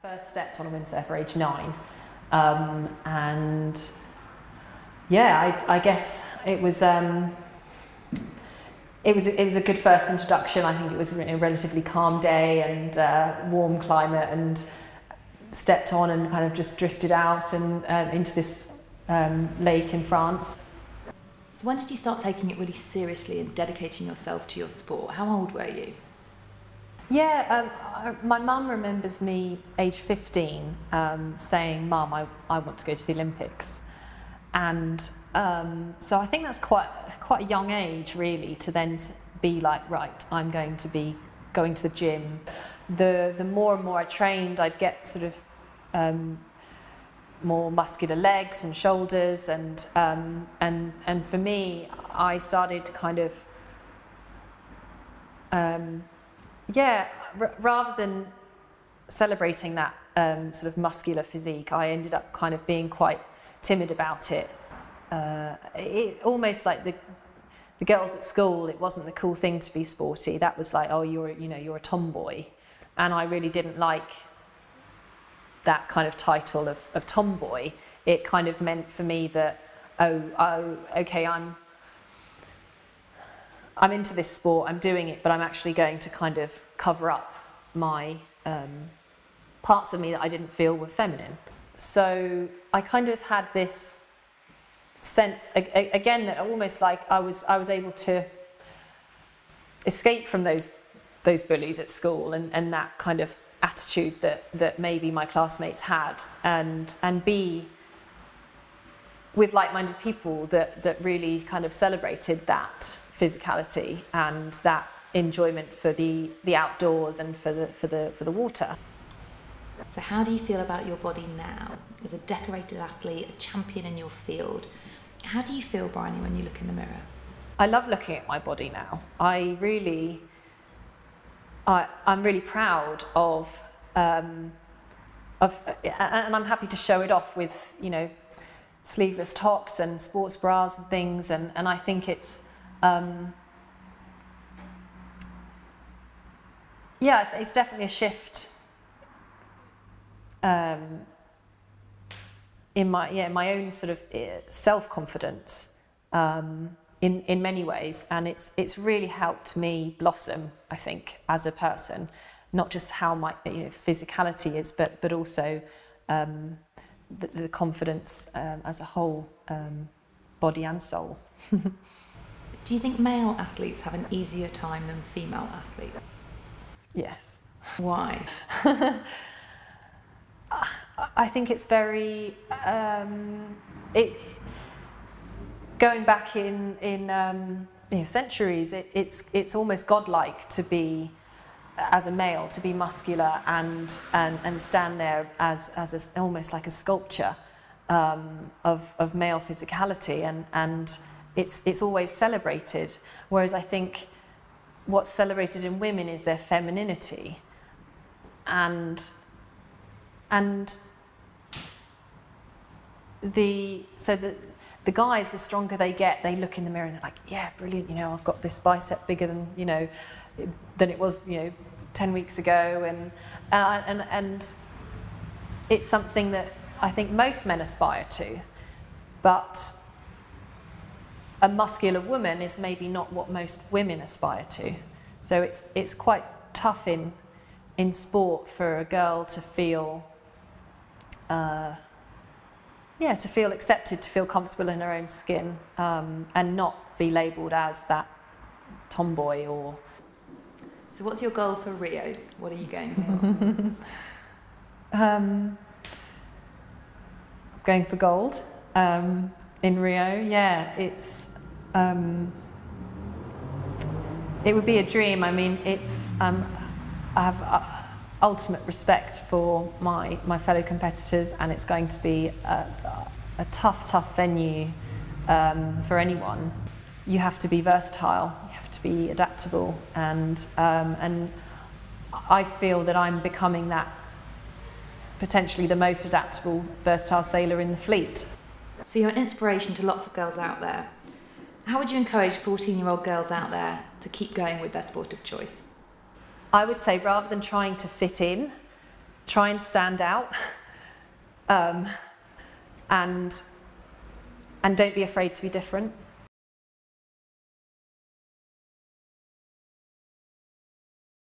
First stepped on a windsurfer age 9, and yeah, I guess it was a good first introduction. I think it was a relatively calm day and warm climate, and stepped on and kind of just drifted out and into this lake in France. So when did you start taking it really seriously and dedicating yourself to your sport? How old were you? Yeah, my mum remembers me age 15 saying, "Mum, I want to go to the Olympics." And so I think that's quite a young age, really, to then be like, right, I'm going to be going to the gym. The more and more I trained, I'd get sort of more muscular legs and shoulders, and for me, I started to kind of rather than celebrating that sort of muscular physique, I ended up kind of being quite timid about it. Almost like the girls at school, it wasn't the cool thing to be sporty. That was like, oh, you're a tomboy, and I really didn't like that kind of title of tomboy. It kind of meant for me that, oh, okay, I'm into this sport, I'm doing it, but I'm actually going to kind of cover up my parts of me that I didn't feel were feminine. So I kind of had this sense, again, that almost like I was able to escape from those bullies at school and that kind of attitude that maybe my classmates had, and be with like-minded people that really kind of celebrated that physicality and that enjoyment for the outdoors and for the water. So how do you feel about your body now? As a decorated athlete, a champion in your field, how do you feel, Bryony, when you look in the mirror? I love looking at my body now. I'm really proud of and I'm happy to show it off with, you know, sleeveless tops and sports bras and things, and I think it's yeah, it's definitely a shift in my own sort of self-confidence in many ways, and it's really helped me blossom, I think, as a person, not just how my physicality is, but also the confidence as a whole, body and soul. Do you think male athletes have an easier time than female athletes? Yes. Why? I think it's very going back in centuries. It's almost godlike to be, as a male, to be muscular and stand there as almost like a sculpture of male physicality, and it's always celebrated. Whereas I think what's celebrated in women is their femininity, and the guys, the stronger they get, they look in the mirror and they're like, yeah, brilliant, I've got this bicep bigger than it was 10 weeks ago, and it's something that I think most men aspire to, but a muscular woman is maybe not what most women aspire to. So it's quite tough in sport for a girl to feel to feel accepted, to feel comfortable in her own skin, and not be labelled as that tomboy or. So what's your goal for Rio? What are you going for? I'm going for gold in Rio. Yeah, it would be a dream. I mean, I have ultimate respect for my fellow competitors, and it's going to be a tough venue for anyone. You have to be versatile, you have to be adaptable, and I feel that I'm becoming that, potentially the most adaptable, versatile sailor in the fleet. So you're an inspiration to lots of girls out there. How would you encourage 14-year-old girls out there to keep going with their sport of choice? I would say, rather than trying to fit in, try and stand out, and don't be afraid to be different.